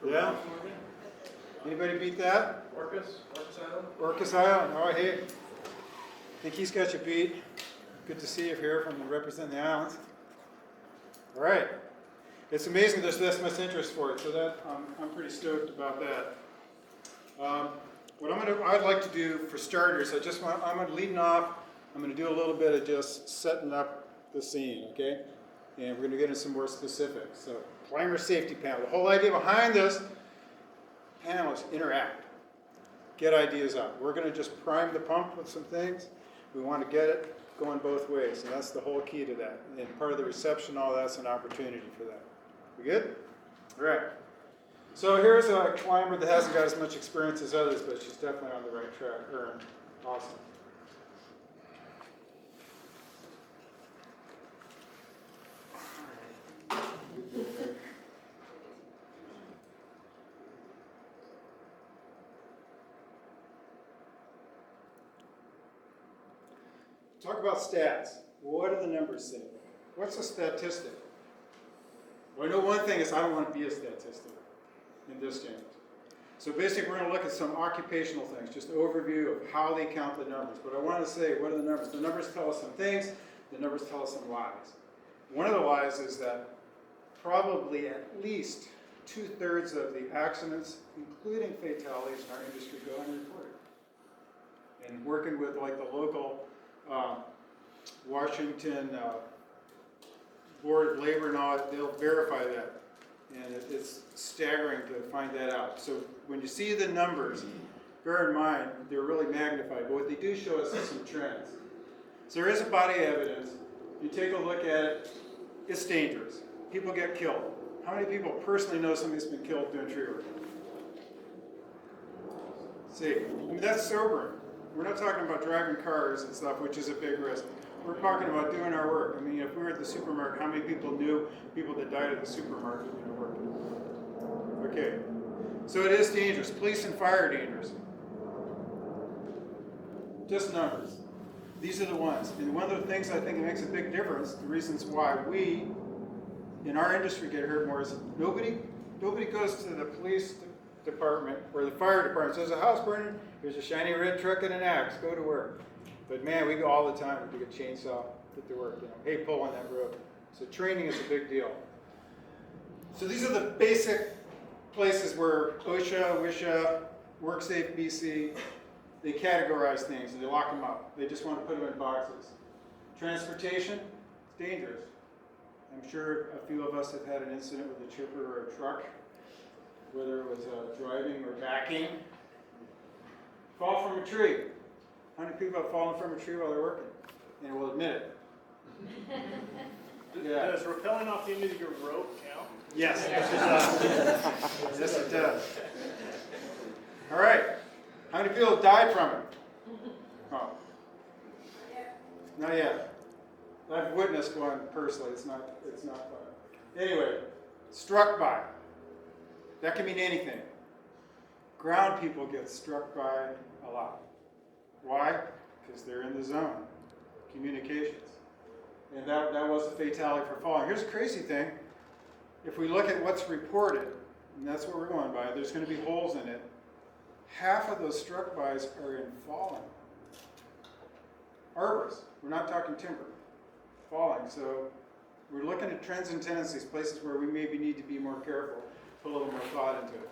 Yeah? Anybody beat that? Orcas Island. Orcas Island. Oh, hey. I think he's got you beat. Good to see you here from representing the islands. All right. It's amazing there's this much interest for it, so that I'm pretty stoked about that. What I'd like to do for starters, I'm going to lead off. I'm going to do a little bit of just setting up the scene, okay? And we're going to get into some more specifics. So, climber safety panel. The whole idea behind this panel is interact. Get ideas out. We're going to just prime the pump with some things. We want to get it going both ways, and that's the whole key to that. And part of the reception, all that's an opportunity for that. We good? All right. So here's a climber that hasn't got as much experience as others, but she's definitely on the right track. Awesome. Talk about stats. What do the numbers say? What's a statistic? Well, I know one thing is I don't want to be a statistic in this game. So basically we're going to look at some occupational things, just an overview of how they count the numbers. But I want to say, what are the numbers? The numbers tell us some things, the numbers tell us some lies. One of the lies is that probably at least 2/3 of the accidents, including fatalities in our industry, go unreported. And working with like the local Washington Board of Labor and all, they'll verify that. And it's staggering to find that out. So when you see the numbers, bear in mind, they're really magnified. But what they do show us is some trends. So there is a body of evidence. You take a look at it, it's dangerous. People get killed. How many people personally know somebody that's been killed doing tree work? See, I mean, that's sobering. We're not talking about driving cars and stuff, which is a big risk. We're talking about doing our work. I mean, if we were at the supermarket, how many people knew people that died at the supermarket doing work? Okay, so it is dangerous. Police and fire are dangerous. Just numbers. These are the ones. And one of the things I think that makes a big difference, the reasons why we, in our industry, get hurt more is nobody goes to the police department or the fire department, says a house burning, here's a shiny red truck and an axe, go to work. But man, we go all the time to get chainsaw, get to work, hey, pull on that road. So training is a big deal. So these are the basic places where OSHA, WSHA, WorkSafe BC, they categorize things and they lock them up. They just want to put them in boxes. Transportation, it's dangerous. I'm sure a few of us have had an incident with a chipper or a truck, whether it was driving or backing. Fall from a tree. How many people have fallen from a tree while they're working? And will admit it. Yeah. Does rappelling off the end of your rope count? Yes, yes it does. Yes it does. All right. How many people have died from it? Oh. Not yet. I've witnessed one personally. It's not fun. Anyway, struck by. That can mean anything. Ground people get struck by a lot. Why? Because they're in the zone. Communications. And that was a fatality for falling. Here's a crazy thing. If we look at what's reported, and that's what we're going by, there's going to be holes in it. Half of those struck bys are in falling. Arbors. We're not talking timber. Falling. So we're looking at trends and tendencies, places where we maybe need to be more careful, put a little more thought into it.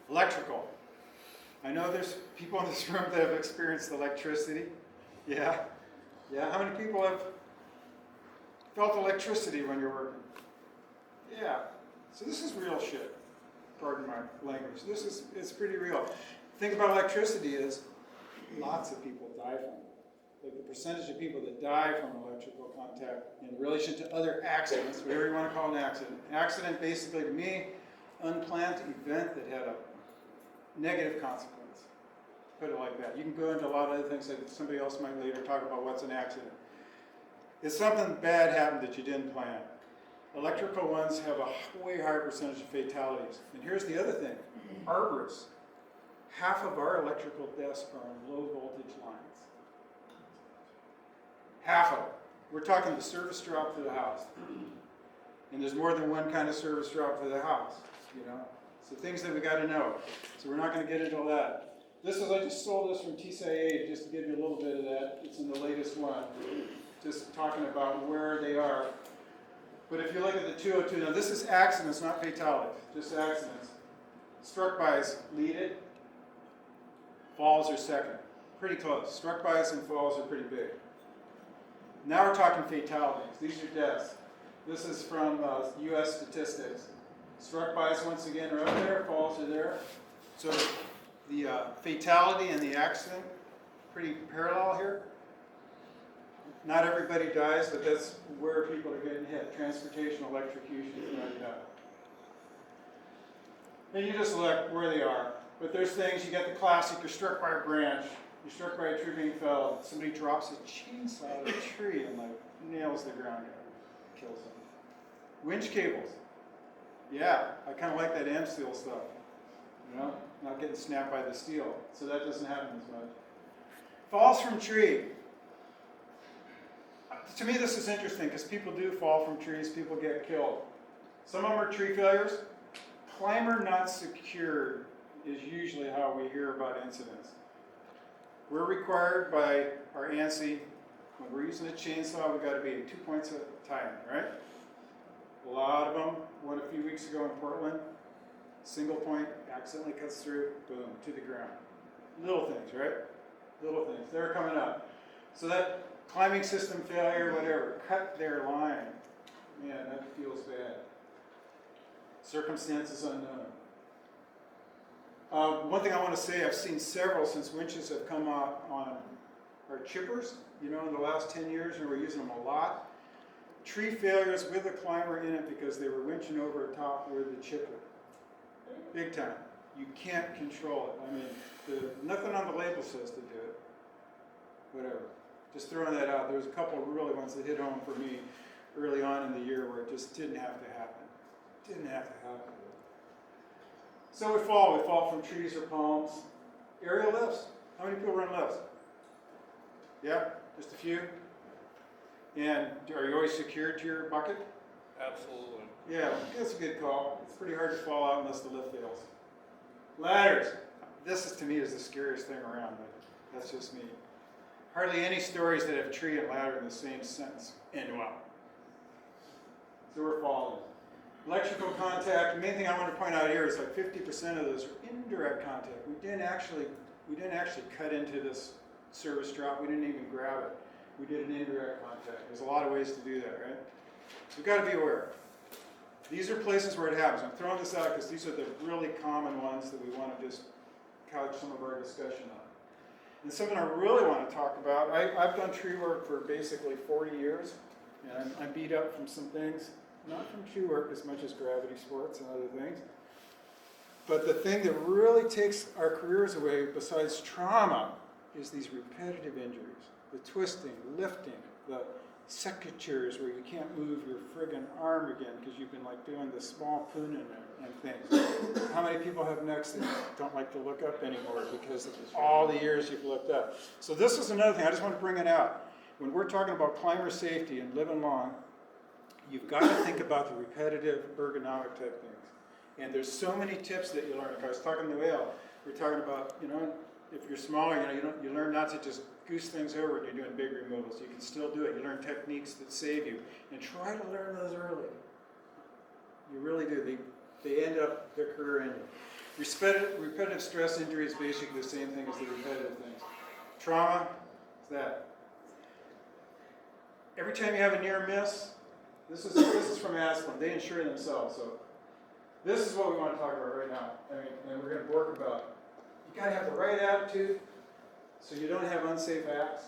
Electrical. I know there's people in this room that have experienced electricity. Yeah? Yeah? How many people have felt electricity when you're working? Yeah. So this is real shit. Pardon my language. It's pretty real. The thing about electricity is lots of people die from it. Like the percentage of people that die from electrical contact in relation to other accidents, whatever you want to call an accident. Accident basically to me, unplanned event that had a negative consequence. Put it like that. You can go into a lot of other things that somebody else might later talk about what's an accident. It's something bad happened that you didn't plan. Electrical ones have a way higher percentage of fatalities. And here's the other thing. Arborists. Half of our electrical deaths are on low voltage lines. Half of it. We're talking the service drop to the house. And there's more than one kind of service drop to the house. you know. So things that we got to know. So we're not going to get into all that. This is, I just stole this from TCIA just to give you a little bit of that. It's in the latest one, just talking about where they are. But if you look at the 202, now this is accidents, not fatalities, just accidents. Struck-bys lead it. Falls are second. Pretty close. Struck-bys and falls are pretty big. Now we're talking fatalities. These are deaths. This is from U.S. statistics. Struck-bys, once again, are up there. Falls are there. So the fatality and the accident, pretty parallel here. Not everybody dies, but that's where people are getting hit. Transportation, electrocution, right now. And you just look where they are. But there's things, you get the classic, you're struck by a branch, you're struck by a tree being felled, somebody drops a chainsaw out of a tree and like nails the ground down, kills them. Winch cables. Yeah, I kind of like that AM steel stuff. You know, not getting snapped by the steel. So that doesn't happen as much. Falls from tree. To me, this is interesting because people do fall from trees, people get killed. Some of them are tree failures. Climber not secured is usually how we hear about incidents. We're required by our ANSI, when we're using a chainsaw, we've got to be at 2 points at a time, right? A lot of them, one a few weeks ago in Portland, single point, accidentally cuts through, boom, to the ground. Little things, right? Little things, they're coming up. So that climbing system failure, whatever, cut their line. Man, that feels bad. Circumstances unknown. One thing I want to say, I've seen several since winches have come out on our chippers, you know, in the last 10 years, and we're using them a lot. Tree failures with a climber in it because they were winching over top with the chipper. Big time. You can't control it. I mean, nothing on the label says to do it. Whatever. Just throwing that out. There was a couple of really ones that hit home for me early on in the year where it just didn't have to happen. Didn't have to happen. So we fall from trees or palms. Aerial lifts. How many people run lifts? Yeah, just a few. And are you always secured to your bucket? Absolutely. Yeah, that's a good call. It's pretty hard to fall out unless the lift fails. Ladders. This is, to me, is the scariest thing around, but that's just me. Hardly any stories that have tree and ladder in the same sentence end well. So we're falling. Electrical contact. The main thing I want to point out here is like 50% of those are indirect contact. We didn't actually cut into this service drop. We didn't even grab it. We did an indirect contact. There's a lot of ways to do that, right? So we've got to be aware. These are places where it happens. I'm throwing this out because these are the really common ones that we want to just couch some of our discussion on. And something I really want to talk about, I've done tree work for basically 40 years, and I'm beat up from some things. Not from tree work as much as gravity sports and other things. But the thing that really takes our careers away, besides trauma, is these repetitive injuries. The twisting, lifting, the secateurs where you can't move your friggin' arm again because you've been like doing the small poonin and things. How many people have necks that don't like to look up anymore because of all the years you've looked up? So this is another thing, I just want to bring it out. When we're talking about climber safety and living long, you've got to think about the repetitive ergonomic type things. And there's so many tips that you learn. If I was talking to Will, we're talking about, you know, if you're smaller, you learn not to just goose things over when you're doing big removals. You can still do it. You learn techniques that save you. And try to learn those early. You really do. They end up their career ending. Repetitive stress injury is basically the same thing as the repetitive things. Trauma is that. Every time you have a near miss, this is from Aspen. They insure themselves. So this is what we want to talk about right now. And we're going to work about. You got to have the right attitude so you don't have unsafe acts.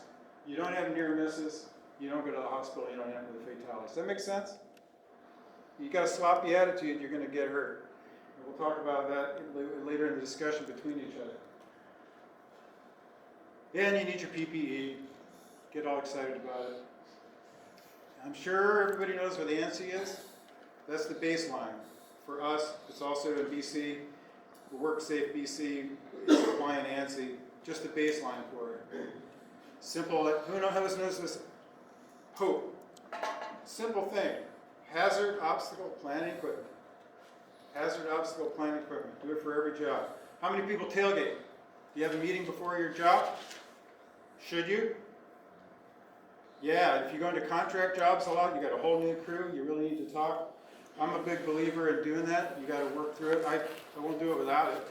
You don't have near misses. You don't go to the hospital. You don't end up with a fatality. Does that make sense? You got a sloppy attitude, you're going to get hurt. And we'll talk about that later in the discussion between each other. And you need your PPE. Get all excited about it. I'm sure everybody knows where the ANSI is. That's the baseline. For us, it's also in BC. WorkSafe BC is applying ANSI. Just the baseline for it. Simple. Who knows this? HOPE. Simple thing. Hazard, obstacle, planning, equipment. Hazard obstacle plan equipment. Do it for every job. How many people tailgate? Do you have a meeting before your job? Should you? Yeah, if you go into contract jobs a lot, you got a whole new crew, you really need to talk. I'm a big believer in doing that. You got to work through it. I won't do it without it.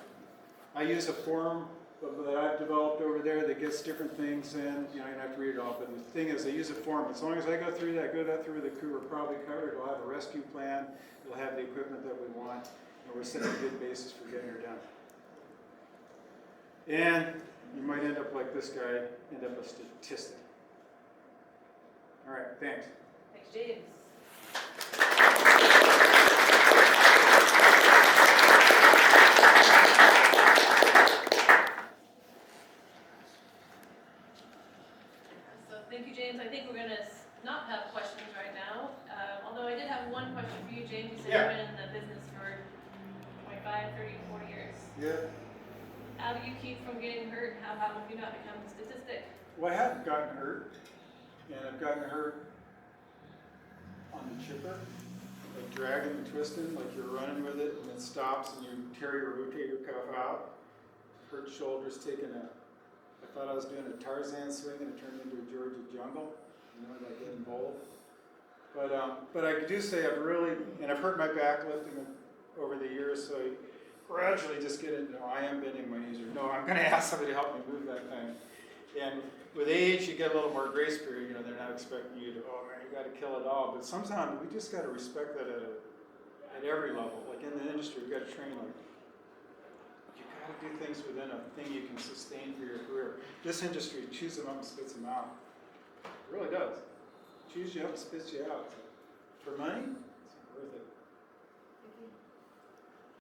I use a form that I've developed over there that gets different things in. You know, you don't have to read it all, but the thing is, I use a form. As long as I go through that, the crew are probably covered. It'll have a rescue plan. It'll have the equipment that we want, and we're setting a good basis for getting her done. And you might end up like this guy, end up a statistic. All right, thanks. Thanks, James. So thank you, James. I think we're going to not have questions right now. Although I did have one question for you, James. You said Yeah. you've been in the business for 25, 30, 40 years. Yeah. How do you keep from getting hurt? How have you not become a statistic? Well, I have gotten hurt, and I've gotten hurt on the chipper, like dragging and twisting, like you're running with it, and it stops, and you tear your rotator cuff out. Hurt shoulders, I thought I was doing a Tarzan swing, and it turned into a Georgia jungle, you know, like getting bold. But I do say I've really, and I've hurt my back lifting over the years, so I gradually just get it, I am bending my knees, or no, I'm going to ask somebody to help me move that thing. And with age, you get a little more grace period, you know, they're not expecting you to, oh man, you got to kill it all. But sometimes we just got to respect that at every level. Like in the industry, we've got to train, like, you got to do things within a thing you can sustain for your career. This industry chews them up and spits them out. It really does. Chews you up and spits you out. For money, it's worth it.